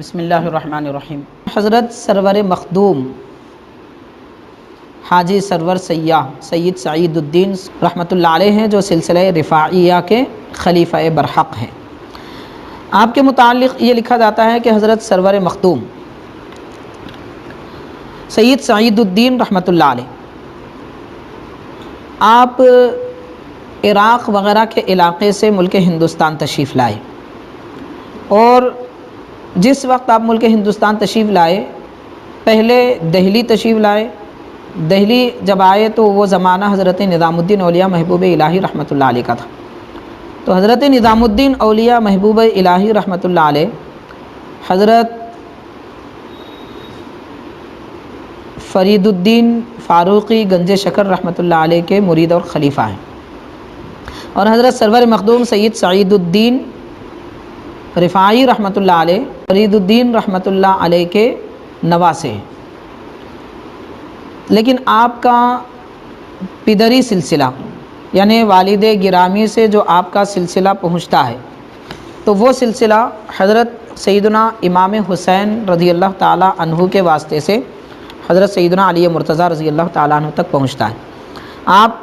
بسم اللہ الرحمن الرحیم۔ حضرت سرور مخدوم حاجی سرور سیاح سید سعید الدین رحمۃ اللہ علیہ ہیں، جو سلسلہ رفاعیہ کے خلیفہ برحق ہیں۔ آپ کے متعلق یہ لکھا جاتا ہے کہ حضرت سرور مخدوم سید سعید الدین رحمۃ اللہ علیہ آپ عراق وغیرہ کے علاقے سے ملک ہندوستان تشریف لائے، اور جس وقت آپ ملک ہندوستان تشریف لائے پہلے دہلی تشریف لائے۔ دہلی جب آئے تو وہ زمانہ حضرت نظام الدین اولیاء محبوب الہی رحمۃ اللہ علیہ کا تھا۔ تو حضرت نظام الدین اولیاء محبوب الہی رحمۃ اللہ علیہ حضرت فرید الدین فاروقی گنج شکر رحمۃ اللہ علیہ کے مرید اور خلیفہ ہیں، اور حضرت سرور مخدوم سید سعید الدین رفاعی رحمۃ اللہ علیہ فرید الدین رحمۃ اللہ علیہ کے نواسے ہیں۔ لیکن آپ کا پدری سلسلہ یعنی والد گرامی سے جو آپ کا سلسلہ پہنچتا ہے، تو وہ سلسلہ حضرت سیدنا امام حسین رضی اللہ تعالیٰ عنہ کے واسطے سے حضرت سیدنا علی مرتضیٰ رضی اللہ تعالیٰ عنہ تک پہنچتا ہے۔ آپ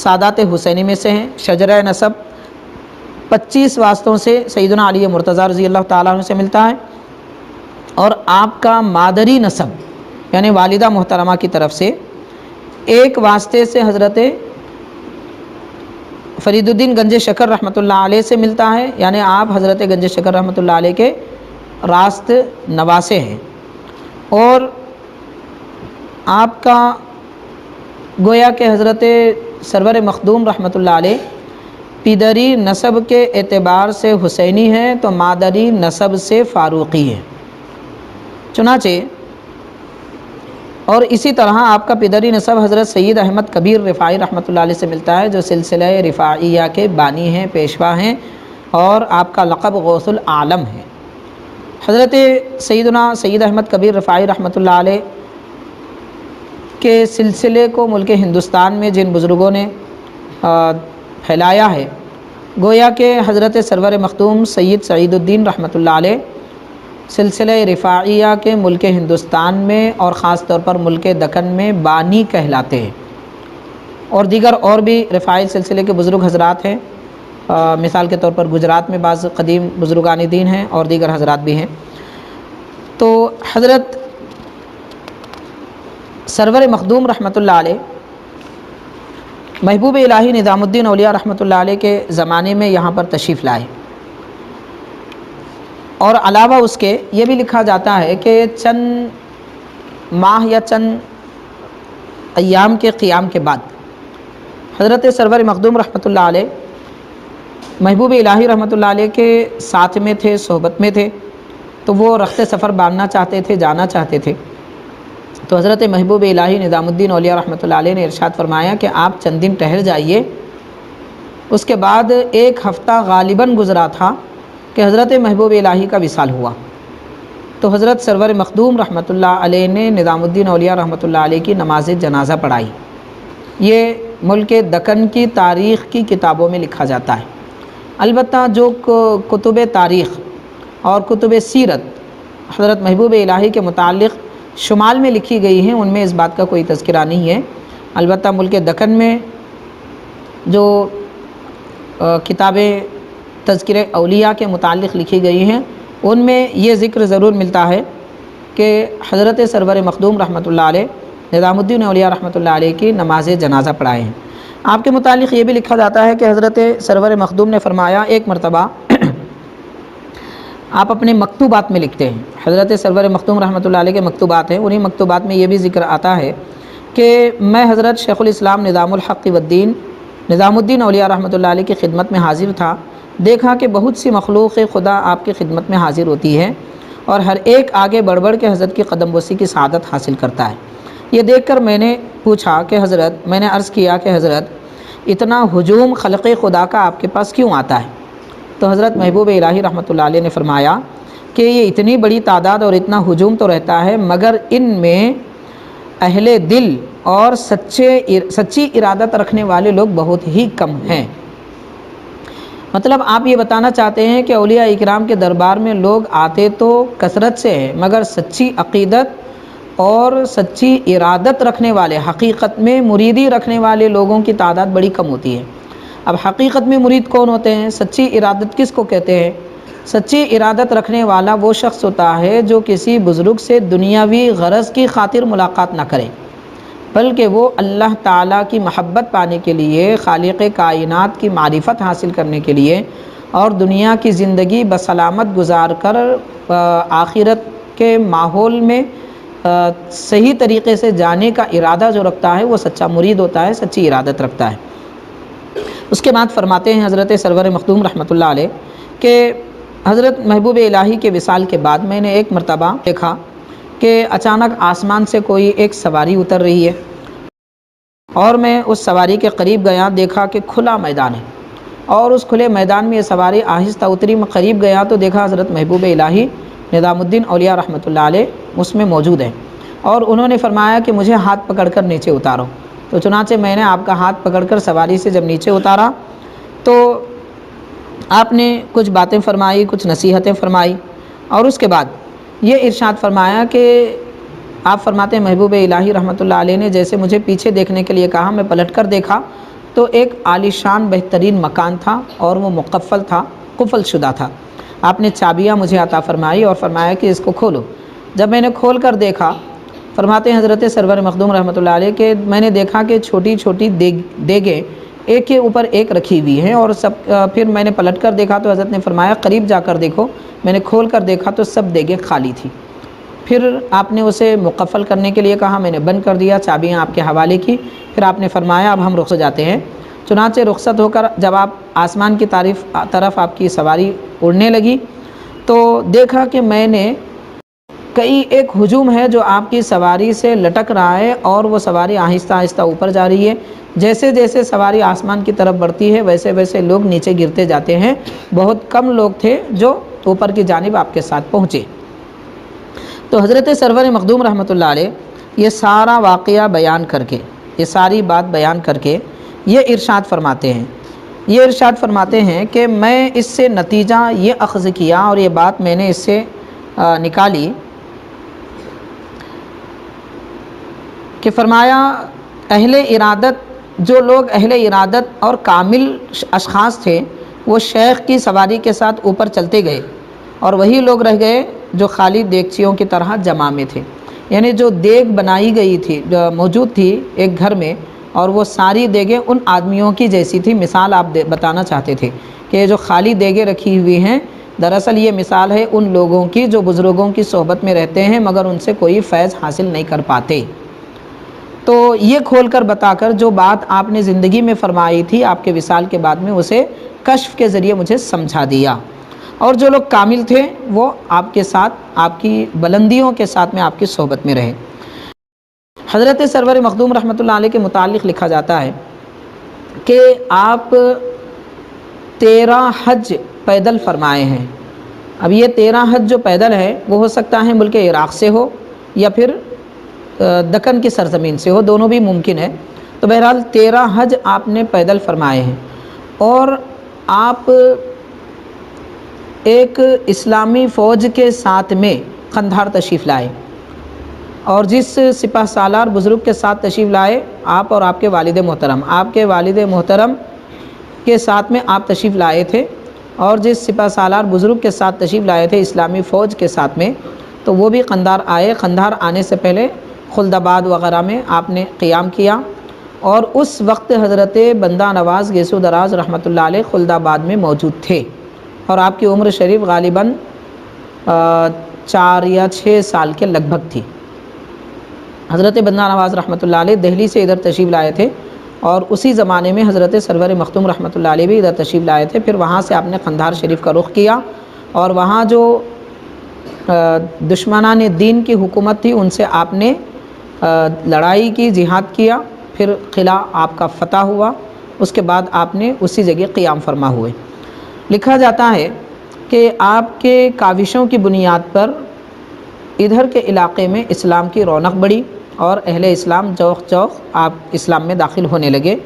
سادات حسینی میں سے ہیں۔ شجرہ نسب 25 واسطوں سے سیدنا علی مرتضیٰ رضی اللہ تعالیٰ عنہ سے ملتا ہے، اور آپ کا مادری نسب یعنی والدہ محترمہ کی طرف سے ایک واسطے سے حضرت فرید الدین گنج شکر رحمۃ اللہ علیہ سے ملتا ہے، یعنی آپ حضرت گنج شکر رحمۃ اللہ علیہ کے راست نواسے ہیں۔ اور آپ کا گویا کہ حضرت سرور مخدوم رحمۃ اللہ علیہ پدری نسب کے اعتبار سے حسینی ہیں، تو مادری نسب سے فاروقی ہیں۔ چنانچہ اور اسی طرح آپ کا پدری نسب حضرت سید احمد کبیر رفاعی رحمۃ اللہ علیہ سے ملتا ہے، جو سلسلہ رفاعیہ کے بانی ہیں، پیشوا ہیں، اور آپ کا لقب غوث العالم ہے۔ حضرت سیدنا سید احمد کبیر رفاعی رحمۃ اللہ علیہ کے سلسلے کو ملک ہندوستان میں جن بزرگوں نے پھیلایا ہے، گویا کہ حضرت سرور مخدوم سید سعید الدین رحمۃ اللہ علیہ سلسلہ رفاعیہ کے ملک ہندوستان میں اور خاص طور پر ملک دکن میں بانی کہلاتے ہیں، اور دیگر اور بھی رفاعی سلسلے کے بزرگ حضرات ہیں۔ مثال کے طور پر گجرات میں بعض قدیم بزرگان دین ہیں، اور دیگر حضرات بھی ہیں۔ تو حضرت سرور مخدوم رحمۃ اللہ علیہ محبوب الہی نظام الدین اولیاء رحمۃ اللہ علیہ کے زمانے میں یہاں پر تشریف لائے، اور علاوہ اس کے یہ بھی لکھا جاتا ہے کہ چند ماہ یا چند ایام کے قیام کے بعد حضرت سرور مخدوم رحمۃ اللہ علیہ محبوب الہی رحمۃ اللہ علیہ کے ساتھ میں تھے، صحبت میں تھے، تو وہ رخت سفر باندھنا چاہتے تھے، جانا چاہتے تھے۔ تو حضرت محبوب الہی نظام الدین اولیاء رحمۃ اللہ علیہ نے ارشاد فرمایا کہ آپ چند دن ٹھہر جائیے۔ اس کے بعد ایک ہفتہ غالباً گزرا تھا کہ حضرت محبوب الہی کا وصال ہوا، تو حضرت سرور مخدوم رحمۃ اللہ علیہ نے نظام الدین اولیاء رحمۃ اللہ علیہ کی نماز جنازہ پڑھائی۔ یہ ملک دکن کی تاریخ کی کتابوں میں لکھا جاتا ہے۔ البتہ جو کتب تاریخ اور کتب سیرت حضرت محبوب الہی کے متعلق شمال میں لکھی گئی ہیں، ان میں اس بات کا کوئی تذکرہ نہیں ہے۔ البتہ ملک دکن میں جو کتابیں تذکرہ اولیاء کے متعلق لکھی گئی ہیں، ان میں یہ ذکر ضرور ملتا ہے کہ حضرت سرور مخدوم رحمۃ اللہ علیہ نظام الدین اولیاء رحمۃ اللہ علیہ کی نماز جنازہ پڑھائے ہیں۔ آپ کے متعلق یہ بھی لکھا جاتا ہے کہ حضرت سرور مخدوم نے فرمایا، ایک مرتبہ آپ اپنے مکتوبات میں لکھتے ہیں، حضرت سرور مخدوم رحمۃ اللہ علیہ کے مکتوبات ہیں، انہی مکتوبات میں یہ بھی ذکر آتا ہے کہ میں حضرت شیخ الاسلام نظام الحق والدین نظام الدین اولیاء رحمۃ اللہ علیہ کی خدمت میں حاضر تھا، دیکھا کہ بہت سی مخلوق خدا آپ کی خدمت میں حاضر ہوتی ہے، اور ہر ایک آگے بڑھ بڑھ کے حضرت کی قدم بوسی کی سعادت حاصل کرتا ہے۔ یہ دیکھ کر میں نے پوچھا کہ حضرت، میں نے عرض کیا کہ حضرت اتنا ہجوم خلق خدا کا آپ کے پاس کیوں آتا ہے؟ تو حضرت محبوب الہی رحمۃ اللہ علیہ نے فرمایا کہ یہ اتنی بڑی تعداد اور اتنا ہجوم تو رہتا ہے، مگر ان میں اہل دل اور سچی ارادت رکھنے والے لوگ بہت ہی کم ہیں۔ مطلب آپ یہ بتانا چاہتے ہیں کہ اولیاء اکرام کے دربار میں لوگ آتے تو کثرت سے ہیں، مگر سچی عقیدت اور سچی ارادت رکھنے والے، حقیقت میں مریدی رکھنے والے لوگوں کی تعداد بڑی کم ہوتی ہے۔ اب حقیقت میں مرید کون ہوتے ہیں؟ سچی ارادت کس کو کہتے ہیں؟ سچی ارادت رکھنے والا وہ شخص ہوتا ہے جو کسی بزرگ سے دنیاوی غرض کی خاطر ملاقات نہ کرے، بلکہ وہ اللہ تعالیٰ کی محبت پانے کے لیے، خالق کائنات کی معرفت حاصل کرنے کے لیے اور دنیا کی زندگی بسلامت گزار کر آخرت کے ماحول میں صحیح طریقے سے جانے کا ارادہ جو رکھتا ہے وہ سچا مرید ہوتا ہے، سچی ارادت رکھتا ہے۔ اس کے بعد فرماتے ہیں حضرت سرور مخدوم رحمۃ اللہ علیہ کہ حضرت محبوب الہی کے وصال کے بعد میں نے ایک مرتبہ دیکھا کہ اچانک آسمان سے کوئی ایک سواری اتر رہی ہے، اور میں اس سواری کے قریب گیا، دیکھا کہ کھلا میدان ہے، اور اس کھلے میدان میں یہ سواری آہستہ اتری۔ میں قریب گیا تو دیکھا حضرت محبوب الہی نظام الدین اولیاء رحمۃ اللہ علیہ اس میں موجود ہیں، اور انہوں نے فرمایا کہ مجھے ہاتھ پکڑ کر نیچے اتارو۔ تو چنانچہ میں نے آپ کا ہاتھ پکڑ کر سواری سے جب نیچے اتارا تو آپ نے کچھ باتیں فرمائی، کچھ نصیحتیں فرمائی، اور اس کے بعد یہ ارشاد فرمایا کہ آپ فرماتے ہیں محبوب الہی رحمۃ اللہ علیہ نے جیسے مجھے پیچھے دیکھنے کے لیے کہا، میں پلٹ کر دیکھا تو ایک عالیشان بہترین مکان تھا، اور وہ مقفل تھا، قفل شدہ تھا۔ آپ نے چابیاں مجھے عطا فرمائی اور فرمایا کہ اس کو کھولو۔ جب میں نے کھول کر دیکھا، فرماتے ہیں حضرت سرور مخدوم رحمۃ اللہ علیہ کہ میں نے دیکھا کہ چھوٹی چھوٹی دیگیں ایک کے اوپر ایک رکھی ہوئی ہیں، اور پھر میں نے پلٹ کر دیکھا تو حضرت نے فرمایا قریب جا کر دیکھو۔ میں نے کھول کر دیکھا تو سب دیگیں خالی تھی۔ پھر آپ نے اسے مقفل کرنے کے لیے کہا، میں نے بند کر دیا، چابیاں آپ کے حوالے کی۔ پھر آپ نے فرمایا اب ہم رخصت جاتے ہیں۔ چنانچہ رخصت ہو کر جب آپ آسمان کی طرف آپ کی سواری اڑنے لگی تو دیکھا کہ میں نے ایک ہجوم ہے جو آپ کی سواری سے لٹک رہا ہے، اور وہ سواری آہستہ آہستہ اوپر جا رہی ہے۔ جیسے جیسے سواری آسمان کی طرف بڑھتی ہے ویسے ویسے لوگ نیچے گرتے جاتے ہیں۔ بہت کم لوگ تھے جو اوپر کی جانب آپ کے ساتھ پہنچے۔ تو حضرت سرور مخدوم رحمۃ اللہ علیہ یہ سارا واقعہ بیان کر کے، یہ ساری بات بیان کر کے یہ ارشاد فرماتے ہیں کہ میں اس سے نتیجہ یہ اخذ کیا، اور یہ بات میں نے اس سے نکالی کہ فرمایا جو لوگ اہل ارادت اور کامل اشخاص تھے وہ شیخ کی سواری کے ساتھ اوپر چلتے گئے، اور وہی لوگ رہ گئے جو خالی دیگچیوں کی طرح جمع میں تھے۔ یعنی جو دیگ بنائی گئی تھی، جو موجود تھی ایک گھر میں، اور وہ ساری دیگیں ان آدمیوں کی جیسی تھی۔ مثال آپ بتانا چاہتے تھے کہ یہ جو خالی دیگیں رکھی ہوئی ہیں، دراصل یہ مثال ہے ان لوگوں کی جو بزرگوں کی صحبت میں رہتے ہیں مگر ان سے کوئی فیض حاصل نہیں کر پاتے۔ تو یہ کھول کر بتا کر جو بات آپ نے زندگی میں فرمائی تھی آپ کے وصال کے بعد میں اسے کشف کے ذریعے مجھے سمجھا دیا، اور جو لوگ کامل تھے وہ آپ کے ساتھ، آپ کی بلندیوں کے ساتھ میں آپ کی صحبت میں رہے۔ حضرت سرور مخدوم رحمۃ اللہ علیہ کے متعلق لکھا جاتا ہے کہ آپ 13 حج پیدل فرمائے ہیں۔ اب یہ 13 حج جو پیدل ہے وہ ہو سکتا ہے ملک عراق سے ہو یا پھر دکن کی سرزمین سے ہو، دونوں بھی ممکن ہے۔ تو بہرحال 13 حج آپ نے پیدل فرمائے ہیں، اور آپ ایک اسلامی فوج کے ساتھ میں قندھار تشریف لائے، اور جس سپہ سالار بزرگ کے ساتھ تشریف لائے آپ اور آپ کے والد محترم، آپ کے والد محترم کے ساتھ میں آپ تشریف لائے تھے، اور جس سپہ سالار بزرگ کے ساتھ تشریف لائے تھے اسلامی فوج کے ساتھ میں، تو وہ بھی قندھار آئے۔ قندھار آنے سے پہلے خلدآباد وغیرہ میں آپ نے قیام کیا، اور اس وقت حضرت بندہ نواز گیسو دراز رحمۃ اللہ علیہ خلدآباد میں موجود تھے، اور آپ کی عمر شریف غالباً 4 یا 6 سال کے لگ بھگ تھی۔ حضرت بندہ نواز رحمۃ اللہ علیہ دہلی سے ادھر تشریف لائے تھے، اور اسی زمانے میں حضرت سرور مختوم رحمۃ اللہ علیہ بھی ادھر تشریف لائے تھے۔ پھر وہاں سے آپ نے قندھار شریف کا رخ کیا، اور وہاں جو دشمنان دین کی حکومت تھی ان سے آپ نے لڑائی کی، جہاد کیا، پھر قلعہ آپ کا فتح ہوا، اس کے بعد آپ نے اسی جگہ قیام فرما ہوئے۔ لکھا جاتا ہے کہ آپ کے کاوشوں کی بنیاد پر ادھر کے علاقے میں اسلام کی رونق بڑھی، اور اہل اسلام جوق جوق آپ اسلام میں داخل ہونے لگے،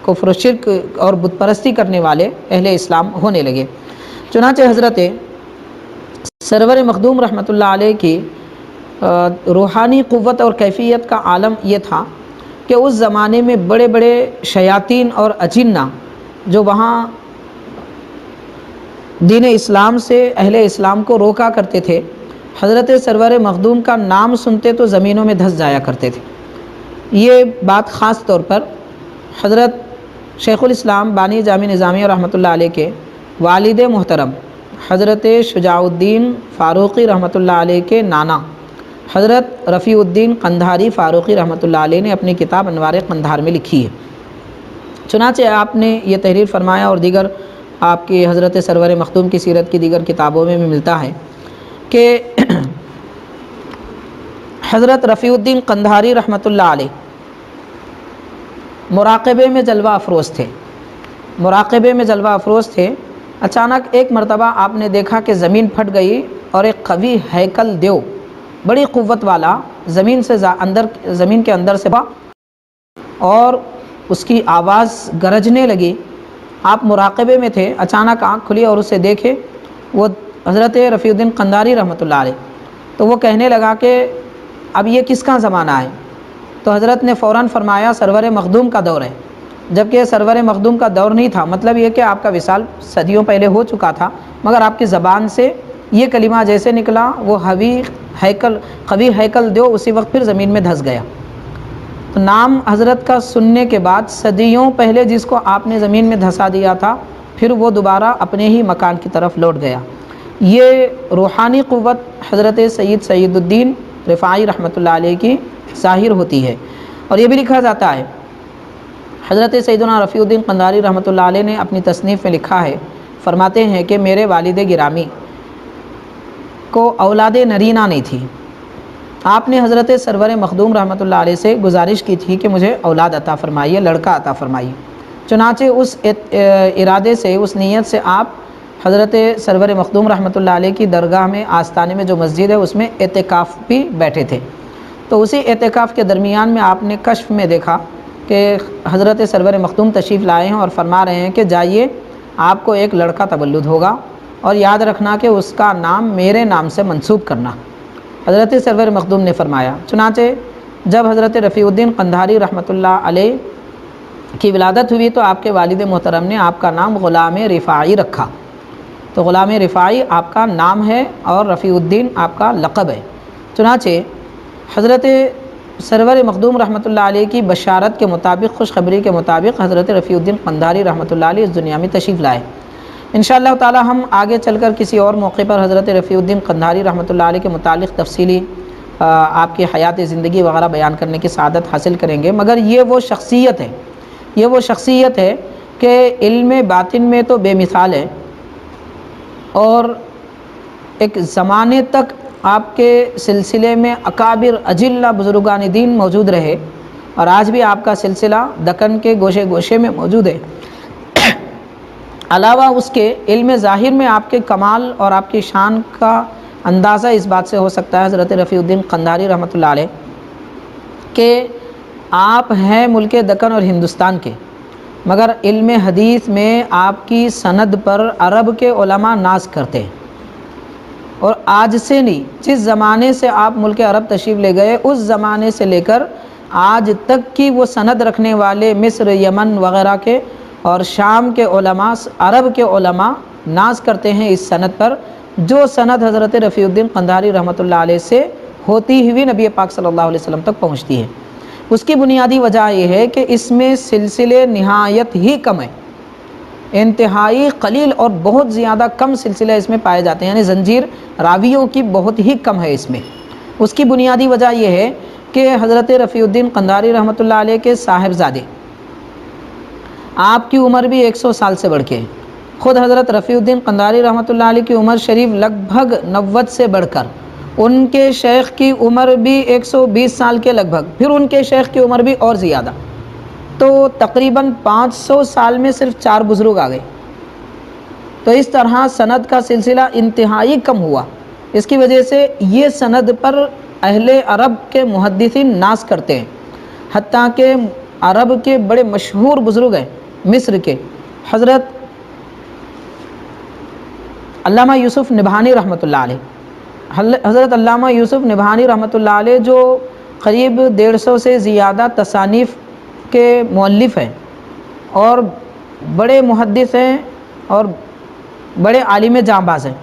کفر و شرک اور بت پرستی کرنے والے اہل اسلام ہونے لگے۔ چنانچہ حضرت سرور مخدوم رحمۃ اللہ علیہ کی روحانی قوت اور کیفیت کا عالم یہ تھا کہ اس زمانے میں بڑے بڑے شیاطین اور اجنہ جو وہاں دین اسلام سے اہل اسلام کو روکا کرتے تھے، حضرت سرور مخدوم کا نام سنتے تو زمینوں میں دھس جایا کرتے تھے۔ یہ بات خاص طور پر حضرت شیخ الاسلام بانی جامع نظامیہ رحمۃ اللہ علیہ کے والد محترم حضرت شجاع الدین فاروقی رحمۃ اللہ علیہ کے نانا حضرت رفیع الدین قندھاری فاروقی رحمۃ اللہ علیہ نے اپنی کتاب انوار قندھار میں لکھی ہے۔ چنانچہ آپ نے یہ تحریر فرمایا اور دیگر آپ کی حضرت سرور مخدوم کی سیرت کی دیگر کتابوں میں بھی ملتا ہے کہ حضرت رفیع الدین قندھاری رحمۃ اللہ علیہ مراقبے میں جلوہ افروز تھے، مراقبے میں جلوہ افروز تھے۔ اچانک ایک مرتبہ آپ نے دیکھا کہ زمین پھٹ گئی اور ایک قوی ہیکل دیو بڑی قوت والا زمین کے اندر سے اور اس کی آواز گرجنے لگی۔ آپ مراقبے میں تھے، اچانک آنکھ کھلی اور اسے دیکھے، وہ حضرت رفیع الدین قندھاری رحمۃ اللہ علیہ۔ تو وہ کہنے لگا کہ اب یہ کس کا زمانہ ہے؟ تو حضرت نے فوراً فرمایا سرور مخدوم کا دور ہے، جبکہ سرور مخدوم کا دور نہیں تھا۔ مطلب یہ کہ آپ کا وصال صدیوں پہلے ہو چکا تھا، مگر آپ کی زبان سے یہ کلمہ جیسے نکلا وہ قوی ہیکل دیو اسی وقت پھر زمین میں دھس گیا۔ تو نام حضرت کا سننے کے بعد صدیوں پہلے جس کو آپ نے زمین میں دھسا دیا تھا پھر وہ دوبارہ اپنے ہی مکان کی طرف لوٹ گیا۔ یہ روحانی قوت حضرت سید الدین رفاعی رحمۃ اللہ علیہ کی ظاہر ہوتی ہے۔ اور یہ بھی لکھا جاتا ہے، حضرت سیدنا رفیع الدین قندھاری رحمۃ اللہ علیہ نے اپنی تصنیف میں لکھا ہے، فرماتے ہیں کہ میرے والد گرامی کو اولاد نرینہ نہیں تھی۔ آپ نے حضرت سرور مخدوم رحمۃ اللہ علیہ سے گزارش کی تھی کہ مجھے اولاد عطا فرمائیے، لڑکا عطا فرمائیے۔ چنانچہ اس ارادے سے، اس نیت سے آپ حضرت سرور مخدوم رحمۃ اللہ علیہ کی درگاہ میں آستانے میں جو مسجد ہے اس میں اعتکاف بھی بیٹھے تھے۔ تو اسی اعتکاف کے درمیان میں آپ نے کشف میں دیکھا کہ حضرت سرور مخدوم تشریف لائے ہیں اور فرما رہے ہیں کہ جائیے آپ کو ایک لڑکا تولد ہوگا اور یاد رکھنا کہ اس کا نام میرے نام سے منسوب کرنا۔ حضرت سرور مخدوم نے فرمایا۔ چنانچہ جب حضرت رفیع الدین قندھاری رحمۃ اللہ علیہ کی ولادت ہوئی تو آپ کے والد محترم نے آپ کا نام غلام رفاعی رکھا۔ تو غلام رفاعی آپ کا نام ہے اور رفیع الدین آپ کا لقب ہے۔ چنانچہ حضرت سرور مخدوم رحمۃ اللہ علیہ کی بشارت کے مطابق، خوشخبری کے مطابق حضرت رفیع الدین قندھاری رحمۃ اللہ علیہ اس دنیا میں تشریف لائے۔ انشاءاللہ تعالی ہم آگے چل کر کسی اور موقع پر حضرت رفیع الدین قندھاری رحمۃ اللہ علیہ کے متعلق تفصیلی آپ کی حیات زندگی وغیرہ بیان کرنے کی سعادت حاصل کریں گے، مگر یہ وہ شخصیت ہے کہ علم باطن میں تو بے مثال ہے اور ایک زمانے تک آپ کے سلسلے میں اکابر اجلہ بزرگان دین موجود رہے اور آج بھی آپ کا سلسلہ دکن کے گوشے گوشے میں موجود ہے۔ علاوہ اس کے علم ظاہر میں آپ کے کمال اور آپ کی شان کا اندازہ اس بات سے ہو سکتا ہے حضرت رفیع الدین قندھاری رحمۃ اللہ علیہ کہ آپ ہیں ملک دکن اور ہندوستان کے، مگر علم حدیث میں آپ کی سند پر عرب کے علماء ناز کرتے ہیں۔ اور آج سے نہیں، جس زمانے سے آپ ملک عرب تشریف لے گئے اس زمانے سے لے کر آج تک کی وہ سند رکھنے والے مصر، یمن وغیرہ کے اور شام کے علماء، عرب کے علماء ناز کرتے ہیں اس سند پر، جو سند حضرت رفیع الدین قندھاری رحمۃ اللہ علیہ سے ہوتی ہوئی نبی پاک صلی اللہ علیہ وسلم تک پہنچتی ہے۔ اس کی بنیادی وجہ یہ ہے کہ اس میں سلسلے نہایت ہی کم ہیں، انتہائی قلیل اور بہت زیادہ کم سلسلے اس میں پائے جاتے ہیں، یعنی زنجیر راویوں کی بہت ہی کم ہے اس میں۔ اس کی بنیادی وجہ یہ ہے کہ حضرت رفیع الدین قندھاری رحمۃ اللہ علیہ کے صاحبزادے، آپ کی عمر بھی 100 سال سے بڑھ کے، خود حضرت رفیع الدین قندھاری رحمۃ اللہ علیہ کی عمر شریف لگ بھگ 90 سے بڑھ کر، ان کے شیخ کی عمر بھی 120 سال کے لگ بھگ، پھر ان کے شیخ کی عمر بھی اور زیادہ، تو تقریباً 500 سال میں صرف 4 بزرگ آ گئے۔ تو اس طرح سند کا سلسلہ انتہائی کم ہوا۔ اس کی وجہ سے یہ سند پر اہل عرب کے محدثین ناز کرتے ہیں، حتیٰ کہ عرب کے بڑے مشہور بزرگ ہیں مصر کے، حضرت علامہ یوسف نبہانی رحمۃ اللہ علیہ، حضرت علامہ یوسف نبہانی رحمۃ اللہ علیہ جو قریب 150 سے زیادہ تصانیف کے مؤلف ہیں اور بڑے محدث ہیں اور بڑے عالم جاں باز ہیں،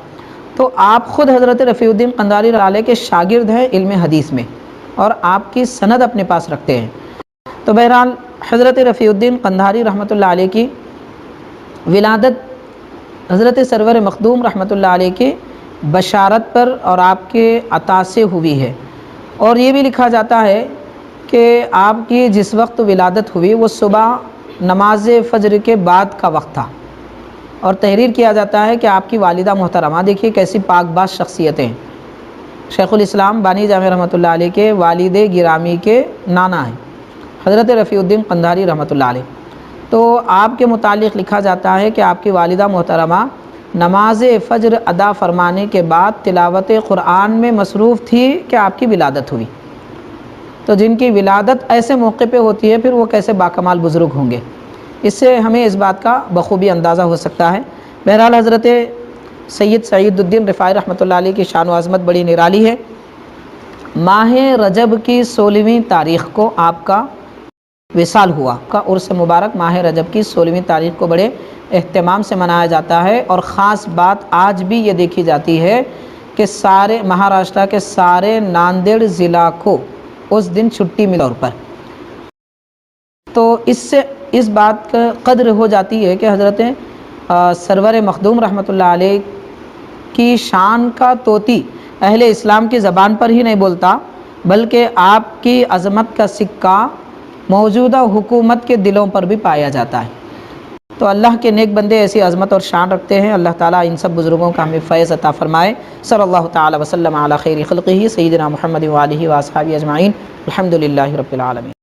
تو آپ خود حضرت رفیع الدین قندھاری رحمۃ اللہ علیہ کے شاگرد ہیں علم حدیث میں، اور آپ کی سند اپنے پاس رکھتے ہیں۔ تو بہرحال حضرت رفیع الدین قندھاری رحمۃ اللہ علیہ کی ولادت حضرت سرور مخدوم رحمۃ اللہ علیہ کی بشارت پر اور آپ کے عطا سے ہوئی ہے، اور یہ بھی لکھا جاتا ہے کہ آپ کی جس وقت ولادت ہوئی وہ صبح نماز فجر کے بعد کا وقت تھا، اور تحریر کیا جاتا ہے کہ آپ کی والدہ محترمہ، دیکھیے کیسی پاک باز شخصیتیں ہیں، شیخ الاسلام بانی جامع رحمۃ اللہ علیہ کے والد گرامی کے نانا ہیں حضرت رفیع الدین قندھاری رحمۃ اللہ علیہ۔ تو آپ کے متعلق لکھا جاتا ہے کہ آپ کی والدہ محترمہ نماز فجر ادا فرمانے کے بعد تلاوت قرآن میں مصروف تھی کہ آپ کی ولادت ہوئی۔ تو جن کی ولادت ایسے موقع پہ ہوتی ہے پھر وہ کیسے باکمال بزرگ ہوں گے، اس سے ہمیں اس بات کا بخوبی اندازہ ہو سکتا ہے۔ بہرحال حضرت سید سعید الدین رفاعی رحمۃ اللہ علیہ کی شان و عظمت بڑی نرالی ہے۔ ماہ رجب کی 16ویں تاریخ کو آپ کا وصال ہوا، کا عرس مبارک ماہ رجب کی 16ویں تاریخ کو بڑے اہتمام سے منایا جاتا ہے، اور خاص بات آج بھی یہ دیکھی جاتی ہے کہ سارے مہاراشٹر کے سارے ناندیڑ ضلع کو اس دن چھٹی مل طور پر، تو اس سے اس بات کا قدر ہو جاتی ہے کہ حضرت سرور مخدوم رحمۃ اللہ علیہ کی شان کا طوطی اہل اسلام کی زبان پر ہی نہیں بولتا، بلکہ آپ کی عظمت کا سکہ موجودہ حکومت کے دلوں پر بھی پایا جاتا ہے۔ تو اللہ کے نیک بندے ایسی عظمت اور شان رکھتے ہیں، اللہ تعالیٰ ان سب بزرگوں کا ہمیں فیض عطا فرمائے۔ صلی اللہ تعالی وسلم علی خیر خلقہ سیدنا محمد وآلہ واصحابہ اجمعین، الحمدللہ رب العالمین۔